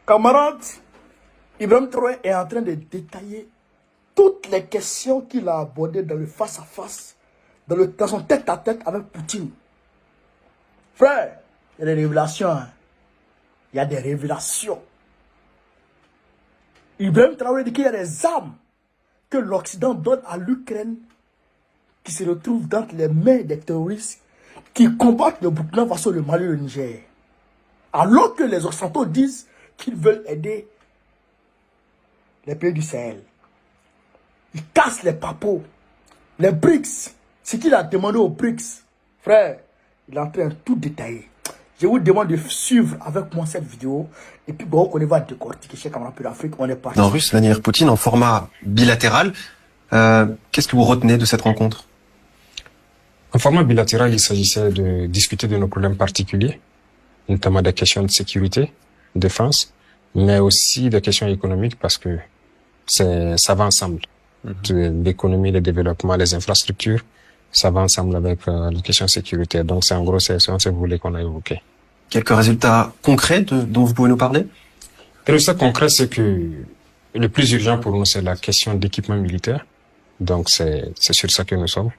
Camarade, Ibrahim Traoré est en train de détailler toutes les questions qu'il a abordées dans le face-à-face, dans son tête-à-tête avec Poutine. Frère, il y a des révélations. Hein. Il y a des révélations. Ibrahim Traoré dit qu'il y a des armes que l'Occident donne à l'Ukraine qui se retrouvent dans les mains des terroristes qui combattent le Burkina Faso, le Mali et le Niger. Alors que les Occidentaux disent qu'ils veulent aider les pays du Sahel. Ils cassent les papos. Les BRICS. Ce qu'il a demandé aux BRICS. Frère, il est en train de tout détailler. Je vous demande de suivre avec moi cette vidéo. Et puis, bon, on va décortiquer chez Camarade pour l'Afrique. On est parti. En russe, Vladimir Poutine en format bilatéral. Qu'est-ce que vous retenez de cette rencontre? En format bilatéral, il s'agissait de discuter de nos problèmes particuliers, notamment des questions de sécurité, défense, mais aussi des questions économiques parce que ça va ensemble. L'économie, le développement, les infrastructures, ça va ensemble avec les questions sécuritaires. Donc c'est en gros c'est ce que vous voulez qu'on a évoqué. Quelques résultats concrets dont vous pouvez nous parler? Le résultat concret, c'est que le plus urgent pour nous, c'est la question d'équipement militaire. Donc c'est sur ça que nous sommes.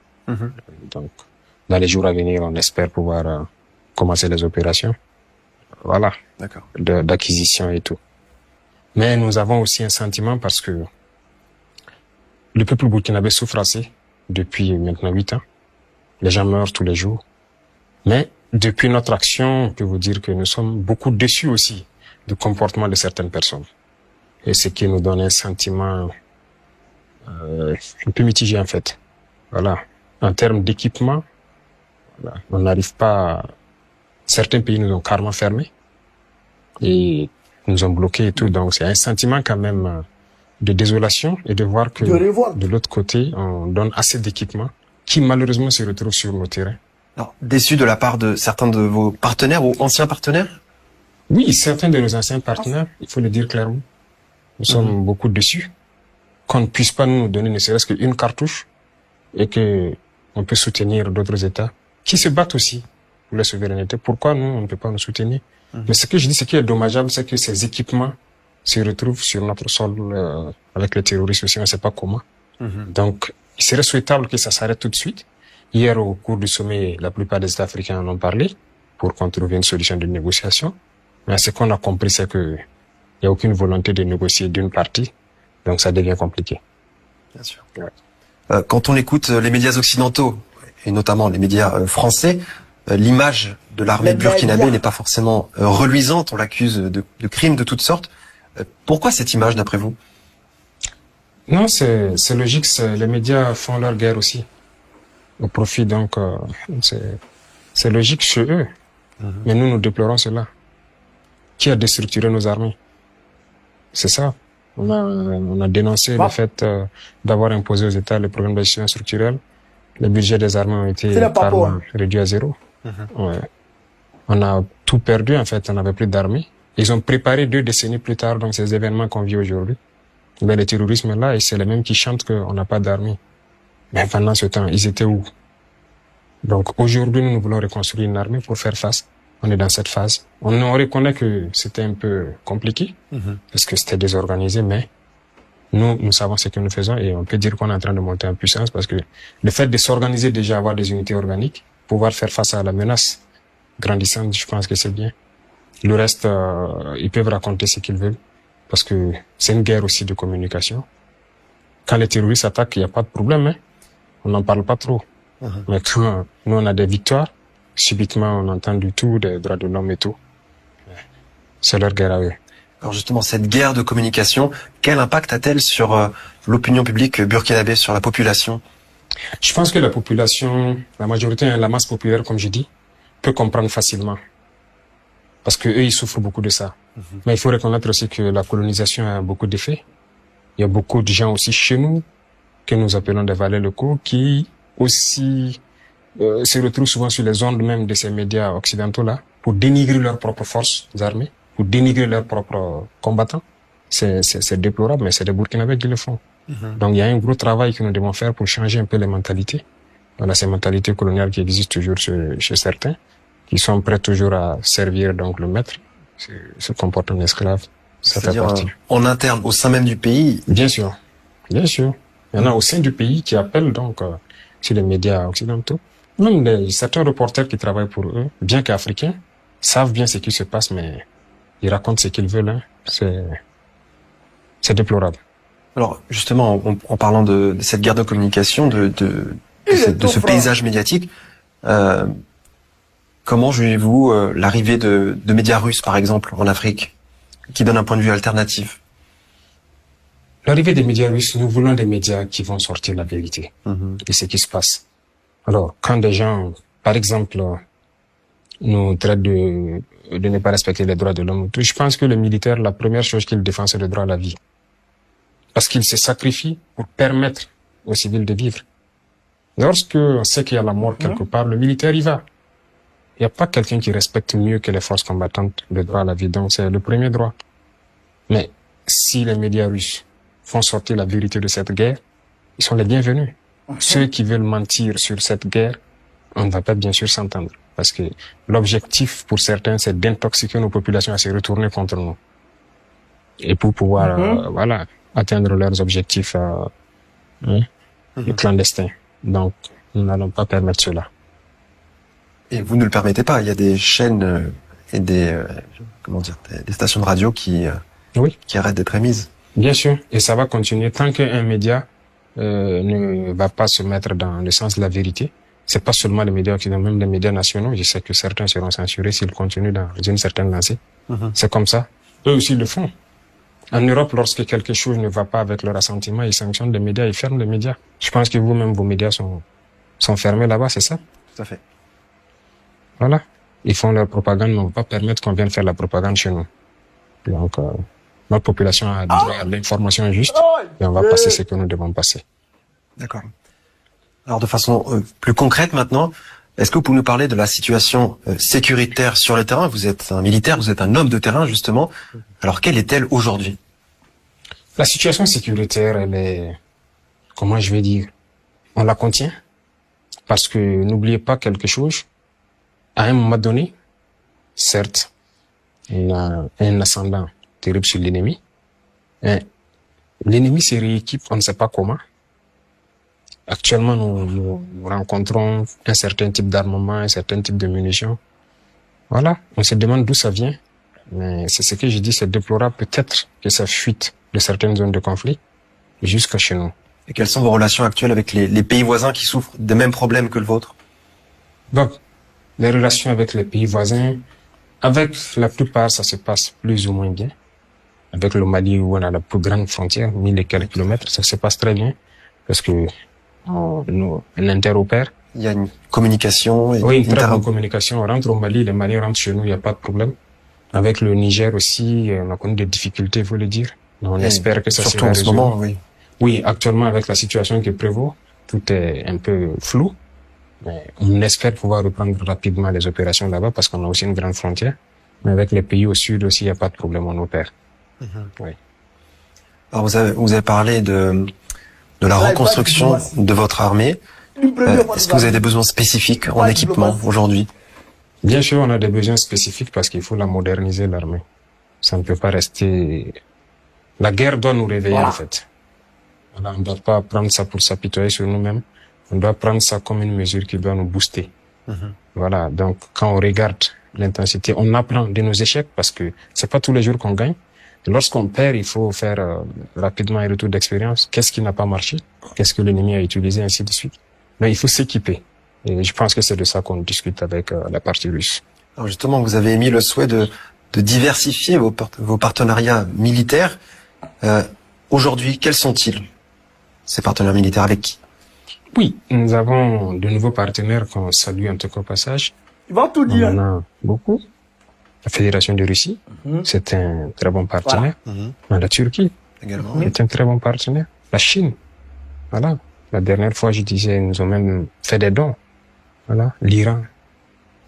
Donc dans les jours à venir, on espère pouvoir commencer les opérations. Voilà. D'accord. D'acquisition et tout. Mais nous avons aussi un sentiment parce que le peuple burkinabé souffre assez depuis maintenant 8 ans. Les gens meurent tous les jours. Mais depuis notre action, on peut vous dire que nous sommes beaucoup déçus aussi du comportement de certaines personnes. Et ce qui nous donne un sentiment un peu mitigé en fait. Voilà. En termes d'équipement, voilà, on n'arrive pas... Certains pays nous ont carrément fermés et nous ont bloqués et tout. Donc c'est un sentiment quand même de désolation et de voir que de l'autre côté, on donne assez d'équipements qui malheureusement se retrouvent sur nos terrains. Alors, déçus de la part de certains de vos partenaires ou anciens partenaires? Oui, certains de nos anciens partenaires, il faut le dire clairement. Nous sommes beaucoup déçus qu'on ne puisse pas nous donner ne serait-ce qu'une cartouche et que on peut soutenir d'autres États qui se battent aussi pour la souveraineté. Pourquoi nous, on ne peut pas nous soutenir? Mais ce que je dis, ce qui est dommageable, c'est que ces équipements se retrouvent sur notre sol avec les terroristes aussi, on ne sait pas comment. Donc, il serait souhaitable que ça s'arrête tout de suite. Hier, au cours du sommet, la plupart des États africains en ont parlé pour qu'on trouve une solution de négociation. Mais ce qu'on a compris, c'est que il n'y a aucune volonté de négocier d'une partie. Donc, ça devient compliqué. Bien sûr. Ouais. Quand on écoute les médias occidentaux, et notamment les médias français, l'image de l'armée burkinabé n'est pas forcément reluisante. On l'accuse de crimes de toutes sortes. Pourquoi cette image, d'après vous? Non, c'est logique. Les médias font leur guerre aussi. Au profit, donc, c'est logique chez eux. Mais nous déplorons cela. Qui a déstructuré nos armées? C'est ça. On a dénoncé le fait d'avoir imposé aux États le programme d'ajustement structurel. Le budget des armées ont été carrément réduit à zéro. Ouais. On a tout perdu, en fait. On n'avait plus d'armée. Ils ont préparé 2 décennies plus tard, donc, ces événements qu'on vit aujourd'hui. Mais le terrorisme est là, et c'est les mêmes qui chantent qu'on n'a pas d'armée. Mais pendant ce temps, ils étaient où? Donc, aujourd'hui, nous voulons reconstruire une armée pour faire face. On est dans cette phase. On reconnaît que c'était un peu compliqué, parce que c'était désorganisé, mais nous savons ce que nous faisons et on peut dire qu'on est en train de monter en puissance parce que le fait de s'organiser déjà, avoir des unités organiques, pouvoir faire face à la menace grandissante, je pense que c'est bien. Le reste, ils peuvent raconter ce qu'ils veulent parce que c'est une guerre aussi de communication. Quand les terroristes attaquent, il n'y a pas de problème, hein. On n'en parle pas trop. Mais quand nous, on a des victoires, subitement, on entend du tout, des droits de l'homme et tout. C'est leur guerre à eux. Alors justement, cette guerre de communication, quel impact a-t-elle sur l'opinion publique burkinabé, sur la population? Je pense que la population, la majorité, la masse populaire, comme je dis, peut comprendre facilement. Parce que eux, ils souffrent beaucoup de ça. Mais il faut reconnaître aussi que la colonisation a beaucoup d'effets. Il y a beaucoup de gens aussi chez nous, que nous appelons des valets locaux, qui aussi se retrouvent souvent sur les ondes même de ces médias occidentaux-là, pour dénigrer leurs propres forces armées, pour dénigrer leurs propres combattants. C'est déplorable, mais c'est des Burkinabés qui le font. Donc il y a un gros travail que nous devons faire pour changer un peu les mentalités. Voilà, ces mentalités coloniales qui existent toujours chez certains, qui sont prêts toujours à servir donc le maître, se comportent en esclave. Ça fait C'est-à-dire partie. en interne, au sein même du pays. Bien sûr. Bien sûr. Il y en a au sein du pays qui appellent donc sur les médias occidentaux. Même certains reporters qui travaillent pour eux, bien qu'africains, savent bien ce qui se passe, mais ils racontent ce qu'ils veulent. Hein. C'est déplorable. Alors justement, en parlant de cette guerre de communication, de ce paysage médiatique, comment jugez-vous l'arrivée de médias russes, par exemple, en Afrique, qui donnent un point de vue alternatif? L'arrivée des médias russes, nous voulons des médias qui vont sortir la vérité de ce qui se passe. Alors, quand des gens, par exemple, nous traitent de ne pas respecter les droits de l'homme, je pense que le militaire, la première chose qu'il défend, c'est le droit à la vie. Parce qu'il se sacrifie pour permettre aux civils de vivre. Lorsque on sait qu'il y a la mort quelque part, le militaire y va. Il n'y a pas quelqu'un qui respecte mieux que les forces combattantes le droit à la vie. Donc, c'est le premier droit. Mais si les médias russes font sortir la vérité de cette guerre, ils sont les bienvenus. Ceux qui veulent mentir sur cette guerre, on ne va pas bien sûr s'entendre. Parce que l'objectif pour certains, c'est d'intoxiquer nos populations à se retourner contre nous. Et pour pouvoir, voilà, atteindre leurs objectifs clandestins. Donc, nous n'allons pas permettre cela. Et vous ne le permettez pas. Il y a des chaînes et des stations de radio qui arrêtent d'être émises. Bien sûr, et ça va continuer tant qu'un média ne va pas se mettre dans le sens de la vérité. C'est pas seulement les médias occidentaux, même les médias nationaux. Je sais que certains seront censurés s'ils continuent dans une certaine lancée. C'est comme ça. Eux aussi le font. En Europe, lorsque quelque chose ne va pas avec leur assentiment, ils sanctionnent les médias, ils ferment les médias. Je pense que vous-même, vos médias sont fermés là-bas, c'est ça? Tout à fait. Voilà. Ils font leur propagande, mais on ne va pas permettre qu'on vienne faire la propagande chez nous. Donc, notre population a droit à l'information juste et on va passer ce que nous devons passer. D'accord. Alors, de façon plus concrète maintenant, est-ce que vous pouvez nous parler de la situation sécuritaire sur le terrain? Vous êtes un militaire, vous êtes un homme de terrain, justement. Alors, quelle est-elle aujourd'hui? La situation sécuritaire, elle est, comment je vais dire, on la contient. Parce que n'oubliez pas quelque chose, à un moment donné, certes, il y a un ascendant terrible sur l'ennemi. L'ennemi se rééquipe, on ne sait pas comment. Actuellement, nous rencontrons un certain type d'armement, un certain type de munitions. Voilà, on se demande d'où ça vient. Mais c'est ce que je dis, c'est déplorable peut-être que ça fuite de certaines zones de conflit jusqu'à chez nous. Et quelles sont vos relations actuelles avec les pays voisins qui souffrent des mêmes problèmes que le vôtre? Donc, les relations avec les pays voisins, avec la plupart, ça se passe plus ou moins bien. Avec le Mali, où on a la plus grande frontière, 1000 et quelques kilomètres, ça se passe très bien. Parce que on interopère. Il y a une communication. Oui, une très bonne communication. On rentre au Mali, les Maliens rentrent chez nous, il n'y a pas de problème. Avec le Niger aussi, on a connu des difficultés, il faut le dire. On espère que ça sera résolu. Surtout en ce moment, oui. Oui, actuellement, avec la situation qui prévaut, tout est un peu flou. Mais on espère pouvoir reprendre rapidement les opérations là-bas parce qu'on a aussi une grande frontière. Mais avec les pays au sud aussi, il n'y a pas de problème, on opère. Oui. Alors vous avez parlé de la reconstruction de votre armée. Est-ce que vous avez des besoins spécifiques en équipement aujourd'hui? Bien sûr, on a des besoins spécifiques parce qu'il faut la moderniser, l'armée. Ça ne peut pas rester... La guerre doit nous réveiller, en fait. Alors, on ne doit pas prendre ça pour s'apitoyer sur nous-mêmes. On doit prendre ça comme une mesure qui doit nous booster. Voilà, donc quand on regarde l'intensité, on apprend de nos échecs parce que c'est pas tous les jours qu'on gagne. Et lorsqu'on perd, il faut faire rapidement un retour d'expérience. Qu'est-ce qui n'a pas marché? Qu'est-ce que l'ennemi a utilisé, ainsi de suite. Mais il faut s'équiper. Et je pense que c'est de ça qu'on discute avec la partie russe. Alors justement, vous avez émis le souhait de diversifier vos partenariats militaires. Aujourd'hui, quels sont-ils, ces partenaires militaires, avec qui? Oui, nous avons de nouveaux partenaires qu'on salue en tout cas au passage. Il va tout dire. On en a beaucoup. La Fédération de Russie, c'est un très bon partenaire. Voilà. La Turquie également est un très bon partenaire. La Chine, voilà. La dernière fois, je disais, ils nous ont même fait des dons. Voilà. L'Iran,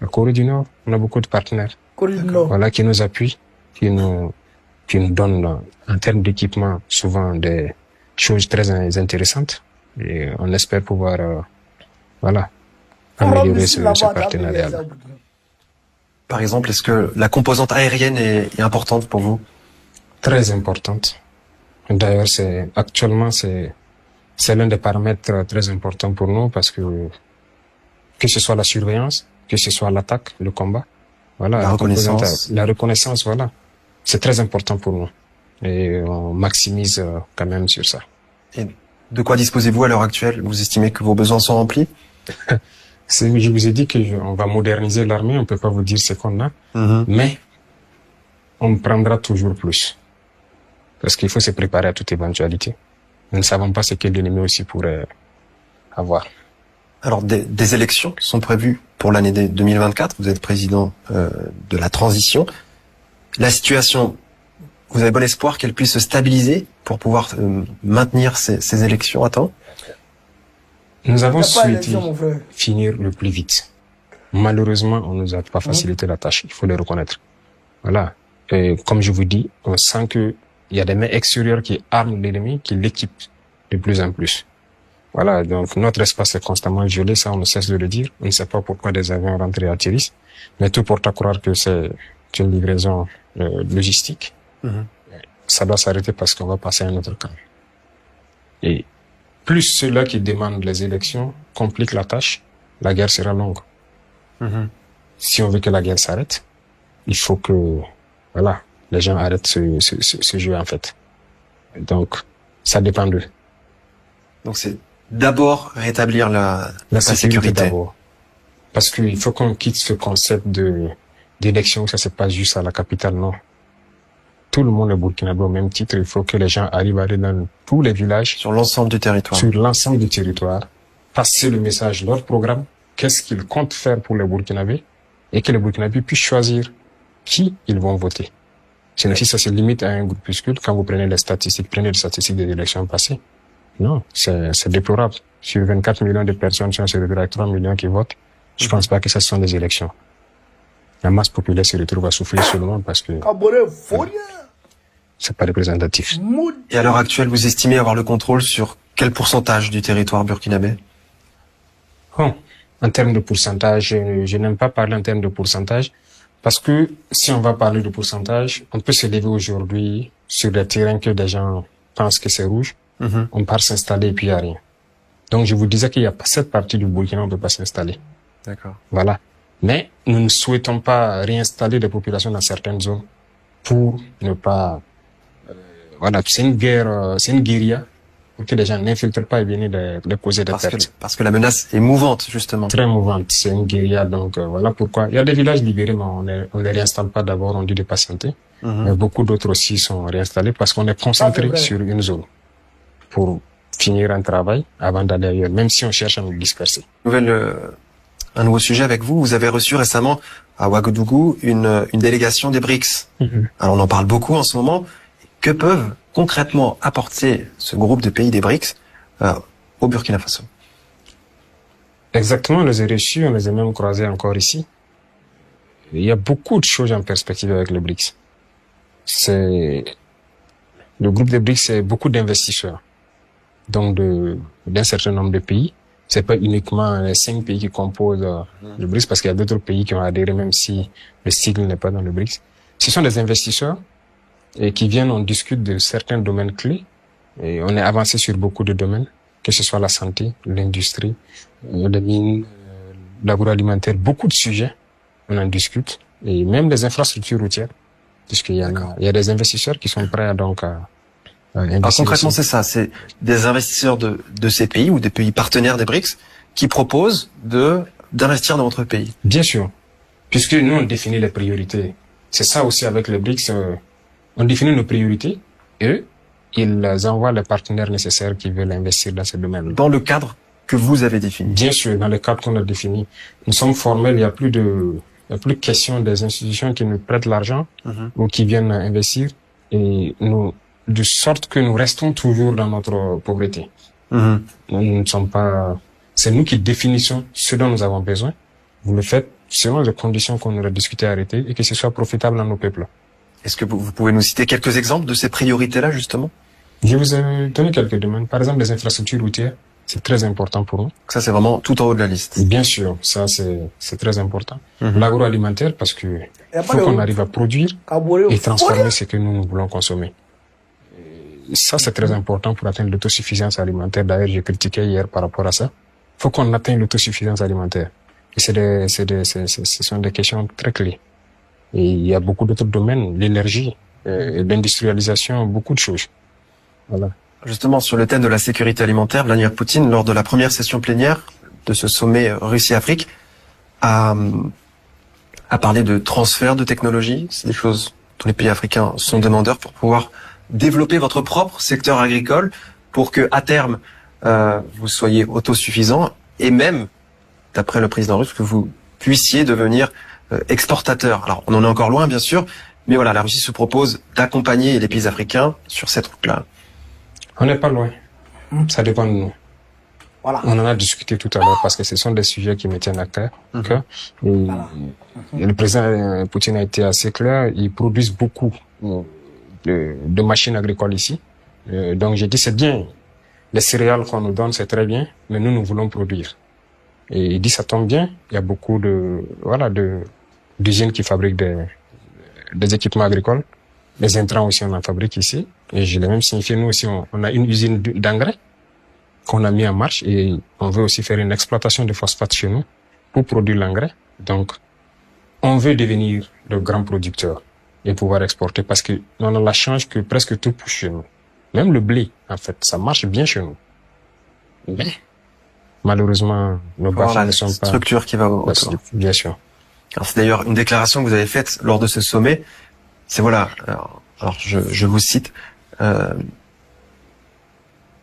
la Corée du Nord, on a beaucoup de partenaires. Corée du Nord. Voilà, qui nous appuient, qui nous donnent en termes d'équipement souvent des choses très intéressantes. Et on espère pouvoir, améliorer ce partenariat-là. Par exemple, est-ce que la composante aérienne est importante pour vous? très importante. D'ailleurs, actuellement, c'est l'un des paramètres très importants pour nous parce que ce soit la surveillance, que ce soit l'attaque, le combat, voilà, la reconnaissance, voilà, c'est très important pour nous et on maximise quand même sur ça. Et de quoi disposez-vous à l'heure actuelle? Vous estimez que vos besoins sont remplis? Je vous ai dit on va moderniser l'armée, on peut pas vous dire ce qu'on a, mais on prendra toujours plus. Parce qu'il faut se préparer à toute éventualité. Nous ne savons pas ce que l'ennemi aussi pourrait avoir. Alors, des élections sont prévues pour l'année 2024. Vous êtes président de la transition. La situation, vous avez bon espoir qu'elle puisse se stabiliser pour pouvoir maintenir ces élections à temps? Nous avons souhaité finir le plus vite. Malheureusement, on nous a pas facilité la tâche. Il faut le reconnaître. Voilà. Et comme je vous dis, on sent que il y a des mains extérieures qui arment l'ennemi, qui l'équipent de plus en plus. Voilà, donc notre espace est constamment violé, ça on ne cesse de le dire. On ne sait pas pourquoi des avions rentrent et atterrissent, mais tout porte à croire que c'est une livraison logistique. Ça doit s'arrêter parce qu'on va passer à un autre camp. Et plus ceux-là qui demandent les élections compliquent la tâche, la guerre sera longue. Si on veut que la guerre s'arrête, il faut que, voilà, les gens arrêtent ce jeu en fait. Donc, ça dépend d'eux. Donc c'est d'abord rétablir la sécurité. D'abord. Parce qu'il faut qu'on quitte ce concept d'élection, ça c'est pas juste à la capitale, non. Tout le monde est burkinabé au même titre, il faut que les gens arrivent à aller dans tous les villages. Sur l'ensemble du territoire. Sur l'ensemble du territoire. Passer le message, leur programme, qu'est-ce qu'ils comptent faire pour les Burkinabés, et que les Burkinabés puissent choisir qui ils vont voter. Sinon, si ça se limite à un groupuscule, quand vous prenez les statistiques des élections passées, non, c'est déplorable. Sur 24 millions de personnes, si on se retrouve avec 3 millions qui votent, je pense pas que ce sont des élections. La masse populaire se retrouve à souffrir seulement parce que c'est pas représentatif. Et à l'heure actuelle, vous estimez avoir le contrôle sur quel pourcentage du territoire burkinabé? Bon, en termes de pourcentage, je n'aime pas parler en termes de pourcentage parce que si on va parler de pourcentage, on peut se lever aujourd'hui sur des terrains que des gens pensent que c'est rouge. On part s'installer et puis il n'y a rien. Donc je vous disais qu'il y a pas cette partie du Burkina, on ne peut pas s'installer. D'accord. Voilà. Mais nous ne souhaitons pas réinstaller des populations dans certaines zones pour ne pas... voilà, c'est une guerre, c'est une guérilla pour que les gens n'infiltrent pas et viennent les causer des pertes. Parce que la menace est mouvante, justement. Très mouvante, c'est une guérilla, donc voilà pourquoi. Il y a des villages libérés, mais on les réinstalle pas d'abord, on dit de patienter. Mais beaucoup d'autres aussi sont réinstallés parce qu'on est concentré sur une zone pour finir un travail avant d'aller ailleurs, même si on cherche à nous disperser. Un nouveau sujet avec vous. Vous avez reçu récemment à Ouagadougou une délégation des BRICS. Alors on en parle beaucoup en ce moment. Que peuvent concrètement apporter ce groupe de pays des BRICS au Burkina Faso? Exactement, on les a reçus, on les a même croisés encore ici. Il y a beaucoup de choses en perspective avec les BRICS. Le groupe des BRICS, c'est beaucoup d'investisseurs. Donc d'un certain nombre de pays. C'est pas uniquement les 5 pays qui composent le BRICS, parce qu'il y a d'autres pays qui ont adhéré, même si le sigle n'est pas dans le BRICS. Ce sont des investisseurs et qui viennent, on discute de certains domaines clés. Et on est avancé sur beaucoup de domaines, que ce soit la santé, l'industrie, les mines, l'agroalimentaire, beaucoup de sujets, on en discute. Et même les infrastructures routières, puisqu'il y il y a des investisseurs qui sont prêts à alors concrètement, c'est ça, c'est des investisseurs de ces pays ou des pays partenaires des BRICS qui proposent d'investir dans votre pays. Bien sûr, puisque nous on définit les priorités. C'est ça aussi avec les BRICS, on définit nos priorités et ils envoient les partenaires nécessaires qui veulent investir dans ce domaine. Dans le cadre que vous avez défini. Bien sûr, dans le cadre qu'on a défini. Nous sommes formels, il n'y a plus question des institutions qui nous prêtent l'argent ou qui viennent investir et de sorte que nous restons toujours dans notre pauvreté. Nous ne sommes pas... C'est nous qui définissons ce dont nous avons besoin. Vous le faites selon les conditions qu'on aura discuté, arrêtées, et que ce soit profitable à nos peuples. Est-ce que vous pouvez nous citer quelques exemples de ces priorités-là, justement? Je vous ai donné quelques domaines. Par exemple, les infrastructures routières. C'est très important pour nous. Ça, c'est vraiment tout en haut de la liste. Bien sûr, ça c'est très important. L'agroalimentaire, parce que faut qu'on arrive à produire et transformer ce que nous voulons consommer. Et ça, c'est très important pour atteindre l'autosuffisance alimentaire. D'ailleurs, j'ai critiqué hier par rapport à ça. Faut qu'on atteigne l'autosuffisance alimentaire. Et ce sont des questions très clés. Et il y a beaucoup d'autres domaines, l'énergie, l'industrialisation, beaucoup de choses. Voilà. Justement, sur le thème de la sécurité alimentaire, Vladimir Poutine, lors de la première session plénière de ce sommet Russie-Afrique, a parlé de transfert de technologie. C'est des choses dont les pays africains sont demandeurs pour pouvoir développer votre propre secteur agricole pour que, à terme, vous soyez autosuffisant et même, d'après le président russe, que vous puissiez devenir exportateur. Alors, on en est encore loin, bien sûr, mais voilà, la Russie se propose d'accompagner les pays africains sur cette route-là. On n'est pas loin. Ça dépend de nous. Voilà. On en a discuté tout à l'heure parce que ce sont des sujets qui me tiennent à cœur. Et le président Poutine a été assez clair. Ils produisent beaucoup de machines agricoles ici. Donc j'ai dit c'est bien. Les céréales qu'on nous donne, c'est très bien, mais nous voulons produire. Et il dit ça tombe bien. Il y a beaucoup d'usines qui fabriquent des équipements agricoles. Les intrants aussi, on en fabrique ici. Et je l'ai même signifié, nous aussi, on a une usine d'engrais qu'on a mis en marche et on veut aussi faire une exploitation de phosphate chez nous pour produire l'engrais. Donc, on veut devenir de grands producteurs et pouvoir exporter parce que on a la chance que presque tout pousse chez nous. Même le blé, en fait, ça marche bien chez nous. Mais, malheureusement, nos bases ne sont pas... structure qui va autour. Bien sûr. Alors, c'est d'ailleurs une déclaration que vous avez faite lors de ce sommet. C'est voilà, alors je vous cite,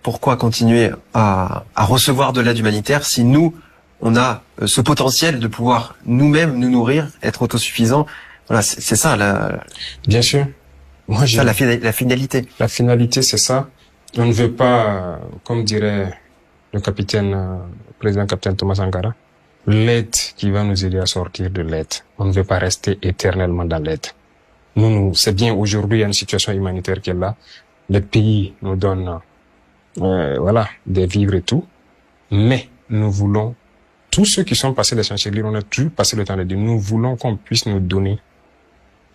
pourquoi continuer à recevoir de l'aide humanitaire si nous, on a ce potentiel de pouvoir nous-mêmes nous nourrir, être autosuffisants. Voilà, c'est ça bien sûr. Moi, ça la finalité. La finalité, c'est ça. On ne veut pas, comme dirait le président capitaine Thomas Sankara, l'aide qui va nous aider à sortir de l'aide. On ne veut pas rester éternellement dans l'aide. Nous, c'est bien, aujourd'hui, il y a une situation humanitaire qui est là. Les pays nous donnent, des vivres et tout. Mais nous voulons, tous ceux qui sont passés les Chanceliers, on a toujours passé le temps de dire, nous voulons qu'on puisse nous donner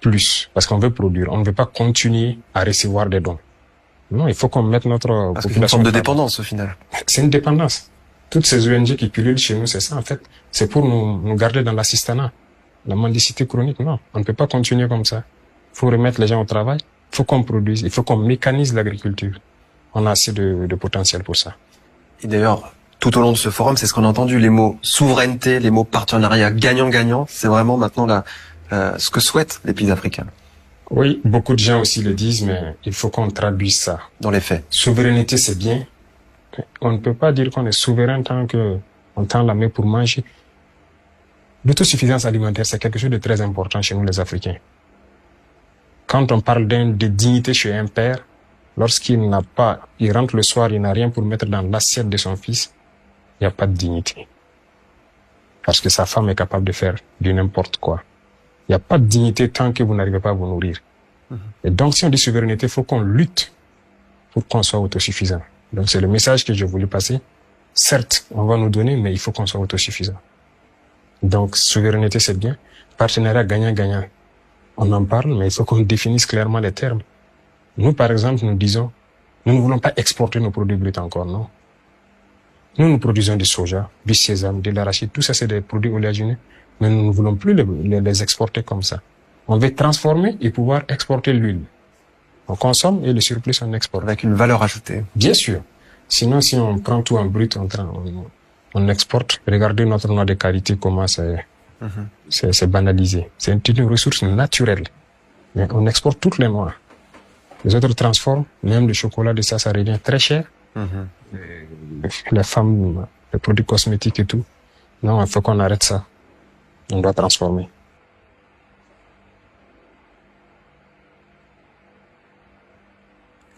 plus. Parce qu'on veut produire. On ne veut pas continuer à recevoir des dons. Non, il faut qu'on mette notre population. C'est une forme de dépendance, au final. C'est une dépendance. Toutes ces ONG qui pullulent chez nous, c'est ça, en fait. C'est pour nous garder dans l'assistanat. La mendicité chronique, non. On ne peut pas continuer comme ça. Il faut remettre les gens au travail. Il faut qu'on produise. Il faut qu'on mécanise l'agriculture. On a assez de potentiel pour ça. Et d'ailleurs, tout au long de ce forum, c'est ce qu'on a entendu, les mots souveraineté, les mots partenariat gagnant-gagnant. C'est vraiment maintenant ce que souhaitent les pays africains. Oui, beaucoup de gens aussi le disent, mais il faut qu'on traduise ça. Dans les faits. Souveraineté, c'est bien. On ne peut pas dire qu'on est souverain tant qu'on tend la main pour manger. L'autosuffisance alimentaire, c'est quelque chose de très important chez nous, les Africains. Quand on parle de dignité chez un père, lorsqu'il rentre le soir, il n'a rien pour mettre dans l'assiette de son fils, il n'y a pas de dignité. Parce que sa femme est capable de faire du n'importe quoi. Il n'y a pas de dignité tant que vous n'arrivez pas à vous nourrir. Et donc, si on dit souveraineté, il faut qu'on lutte pour qu'on soit autosuffisant. Donc, c'est le message que je voulais passer. Certes, on va nous donner, mais il faut qu'on soit autosuffisant. Donc, souveraineté, c'est bien. Partenariat gagnant-gagnant. On en parle, mais il faut qu'on définisse clairement les termes. Nous, par exemple, nous disons, nous ne voulons pas exporter nos produits bruts encore, non. Nous produisons du soja, du sésame, de l'arachide, tout ça c'est des produits oléagineux, mais nous ne voulons plus les exporter comme ça. On veut transformer et pouvoir exporter l'huile. On consomme et le surplus on exporte. Avec une valeur ajoutée. Bien sûr. Sinon, si on prend tout en brut, on exporte. Regardez notre noix de qualité, comment c'est banalisé. C'est une ressource naturelle. Mais on exporte toutes les noix. Les autres transforment, même le chocolat de ça revient très cher. Les femmes, les produits cosmétiques et tout. Non, il faut qu'on arrête ça. On doit transformer.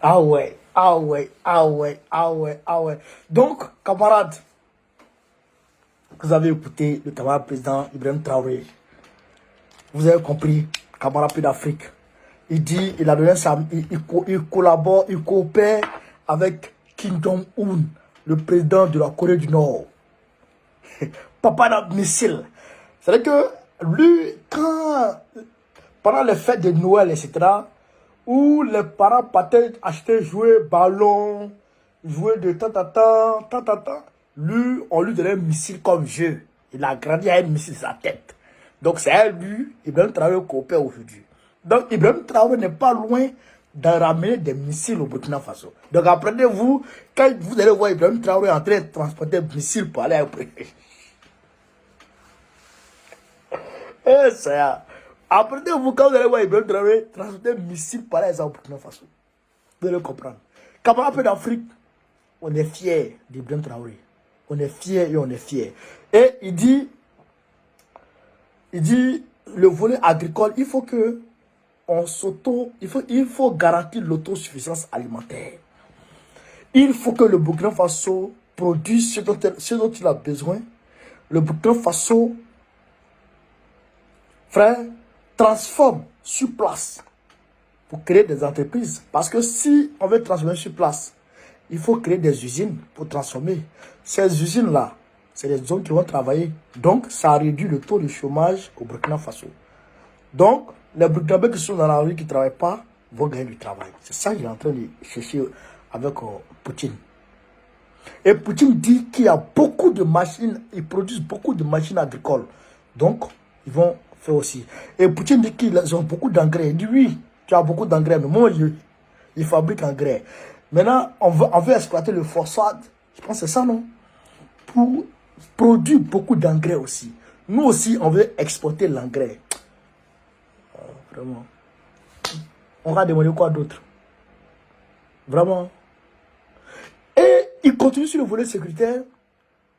Ah ouais. Donc, camarades, vous avez écouté le camarade président Ibrahim Traoré. Vous avez compris, camarade Pays d'Afrique. Il dit, il collabore, il coopère avec Kim Jong-un le président de la Corée du Nord. Papa d'un missile. C'est-à-dire que lui, pendant les fêtes de Noël, etc., où les parents partaient acheter, jouer ballon, jouer de tant, lui, on lui donnait un missile comme jeu. Il a grandi à un missile sur sa tête. Donc c'est lui, Ibrahim Traoré, coopère aujourd'hui. Donc Ibrahim Traoré n'est pas loin de ramener des missiles au Burkina Faso. Donc apprenez-vous, quand vous allez voir Ibrahim Traoré en train de transporter des missiles pour aller après. Eh, ça. Apprenez-vous, quand vous allez voir Ibrahim Traoré transporter des missiles pour aller au Burkina Faso. Vous allez comprendre. Quand on a un peu d'Afrique, on est fiers d'Ibrahim Traoré. On est fiers et on est fiers. Et il dit, le volet agricole, il faut que il faut garantir l'autosuffisance alimentaire. Il faut que le Burkina Faso produise ce dont il a besoin. Le Burkina Faso, frère, transforme sur place pour créer des entreprises. Parce que si on veut transformer sur place, il faut créer des usines pour transformer. Ces usines-là, c'est les hommes qui vont travailler. Donc, ça réduit le taux de chômage au Burkina Faso. Donc, les Burkinabés qui sont dans la rue, qui ne travaillent pas, vont gagner du travail. C'est ça qu'il est en train de chercher avec Poutine. Et Poutine dit qu'il y a beaucoup de machines, ils produisent beaucoup de machines agricoles. Donc, ils vont faire aussi. Et Poutine dit qu'ils ont beaucoup d'engrais. Il dit oui, tu as beaucoup d'engrais, mais moi, il fabrique engrais. Maintenant, on veut exploiter le phosphate. Je pense que c'est ça, non? Pour produire beaucoup d'engrais aussi. Nous aussi, on veut exporter l'engrais. Vraiment. On va demander quoi d'autre? Vraiment. Et il continue sur le volet sécuritaire.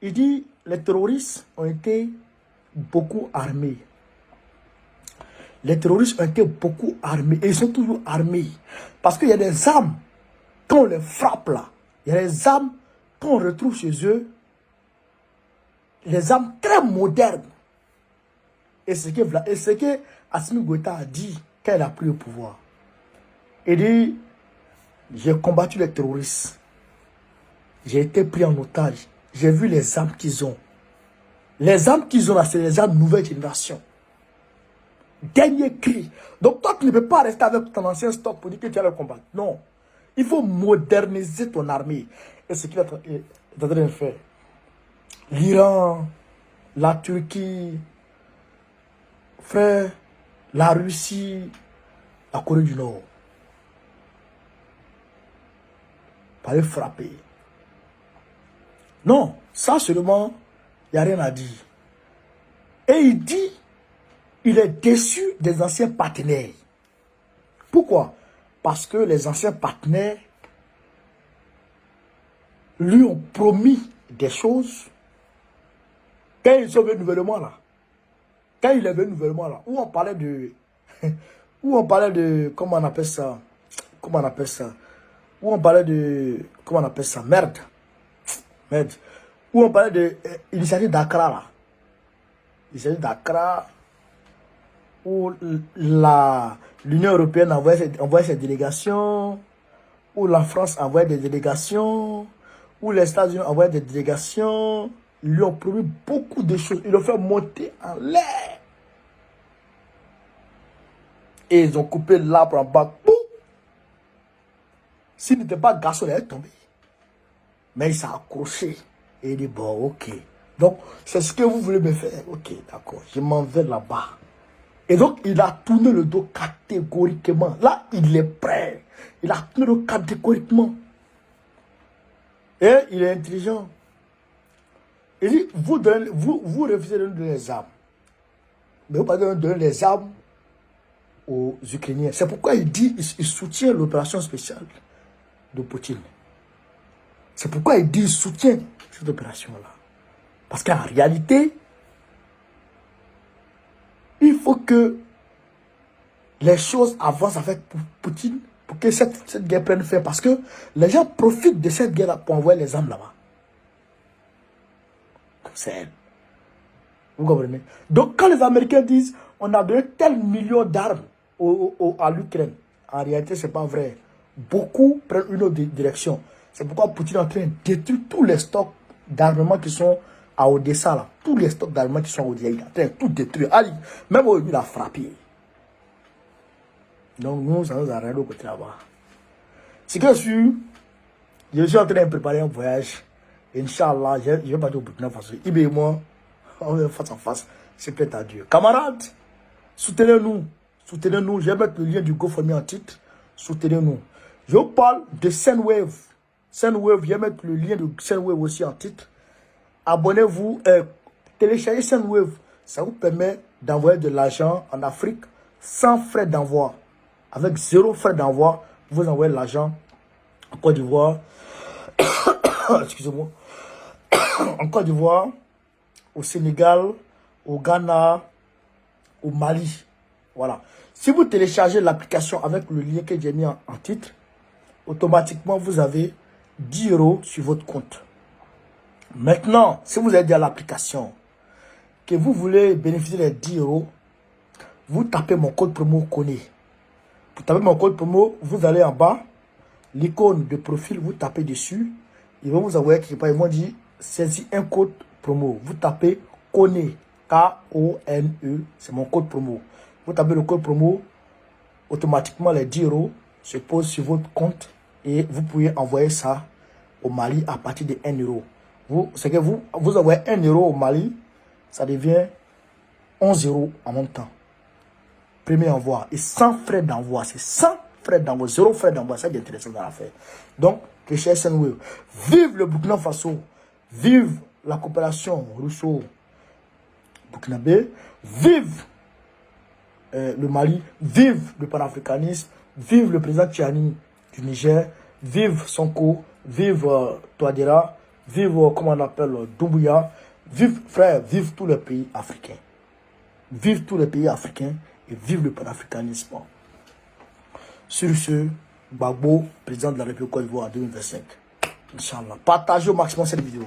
Il dit les terroristes ont été beaucoup armés. Les terroristes ont été beaucoup armés. Et ils sont toujours armés. Parce qu'il y a des armes. Quand on les frappe là, il y a des armes qu'on retrouve chez eux. Les armes très modernes. Et ce que Assimi Goïta a dit quand il a pris le pouvoir. Il dit, j'ai combattu les terroristes. J'ai été pris en otage. J'ai vu les armes qu'ils ont. Les armes qu'ils ont là, c'est les armes nouvelle génération. Dernier cri. Donc toi, tu ne peux pas rester avec ton ancien stock pour dire que tu vas le combattre. Non. Il faut moderniser ton armée. Et ce qu'il est en train de faire. L'Iran, la Turquie, frère, la Russie, la Corée du Nord. Pas les frapper. Non, ça seulement, il n'y a rien à dire. Et il dit, il est déçu des anciens partenaires. Pourquoi? Parce que les anciens partenaires lui ont promis des choses. Quand ils sont venus nouvellement là, quand il est venu nouvellement là, où on parlait de, comment on appelle ça, où on parlait de, comment on appelle ça, merde, où on parlait de l'initiative d'Accra là, l'initiative d'Accra, où l'Union européenne envoie ses délégations, où la France envoie des délégations, où les États-Unis envoient des délégations. Ils lui ont promis beaucoup de choses. Ils l'ont fait monter en l'air. Et ils ont coupé l'arbre en bas. S'il n'était pas garçon, il est tombé. Mais il s'est accroché. Et il dit, bon, ok. Donc, c'est ce que vous voulez me faire. Ok, d'accord. Je m'en vais là-bas. Et donc, il a tourné le dos catégoriquement. Là, il est prêt. Il a tourné le dos catégoriquement. Et il est intelligent. Il dit, vous refusez de nous donner les armes. Mais vous ne pouvez pas donner les armes aux Ukrainiens. C'est pourquoi il dit, il soutient l'opération spéciale de Poutine. C'est pourquoi il dit, il soutient cette opération-là. Parce qu'en réalité, il faut que les choses avancent avec Poutine pour que cette guerre prenne fin. Parce que les gens profitent de cette guerre-là pour envoyer les armes là-bas. C'est elle. Vous comprenez? Donc quand les Américains disent on a donné tel million d'armes à l'Ukraine, en réalité ce n'est pas vrai. Beaucoup prennent une autre direction. C'est pourquoi Poutine est en train de détruire tous les stocks d'armement qui sont à Odessa, là. Tous les stocks d'armement qui sont à Odessa, il est en train de tout détruire. Allez, même aujourd'hui, il a frappé. Donc, nous, ça nous a rien au côté là-bas. C'est que je suis en train de préparer un voyage. Inch'Allah, je vais partir au Burkina Faso. Ibe et moi, on va face à face. C'est peut-être à Dieu. Camarades, soutenez-nous. Soutenez-nous. Je vais mettre le lien du GoFundMe en titre. Soutenez-nous. Je vous parle de Sendwave. Sendwave, je vais mettre le lien de Sendwave aussi en titre. Abonnez-vous. Téléchargez Sendwave. Ça vous permet d'envoyer de l'argent en Afrique sans frais d'envoi. Avec 0 frais d'envoi, vous envoyez l'argent en Côte d'Ivoire. Excusez-moi. En Côte d'Ivoire, au Sénégal, au Ghana, au Mali. Voilà. Si vous téléchargez l'application avec le lien que j'ai mis en titre, automatiquement, vous avez 10 € sur votre compte. Maintenant, si vous êtes dans l'application, que vous voulez bénéficier des 10 €, vous tapez mon code promo KONE. Vous tapez mon code promo, vous allez en bas, l'icône de profil, vous tapez dessus. Ils vont vous envoyer quelque part, ils vont dire, saisis un code promo. Vous tapez KONE, K-O-N-E, c'est mon code promo. Vous tapez le code promo, automatiquement les 10 € se posent sur votre compte et vous pouvez envoyer ça au Mali à partir de 1 €. C'est que vous envoyez 1 € au Mali, ça devient 11 € en même temps. Premier envoi et sans frais d'envoi, c'est sans frais d'envoi, 0 frais d'envoi, ça c'est intéressant dans l'affaire. Donc, que cher Sendwave, vive le Burkina Faso, vive la coopération russo-burkinabé, vive le Mali, vive le panafricanisme, vive le président Tchiani du Niger, vive Sonko, vive Touadéra, vive, comment on appelle, Doumbouya, vive, frère, vive tous les pays africains. Vive tous les pays africains et vive le panafricanisme. Sur ce, Gbagbo, président de la République de Côte d'Ivoire en 2025. Inch'Allah. Partagez au maximum cette vidéo.